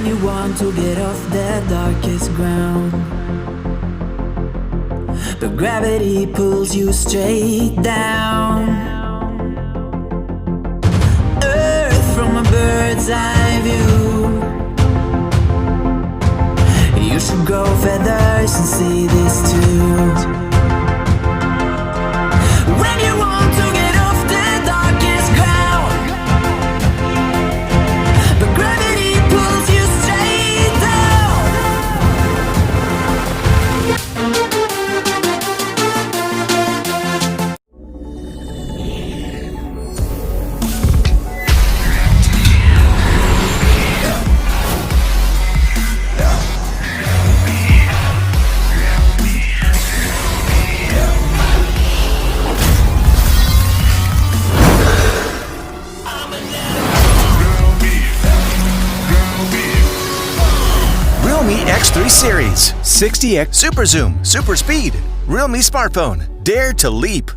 you want to get off the darkest ground, but gravity pulls you straight down. Earth from a bird's eye view. You should grow feathers and see this too. When you want to get off the darkest ground, but gravity pulls you straight down. Realme X3 Series, 60x super zoom, super speed. Realme smartphone, dare to leap.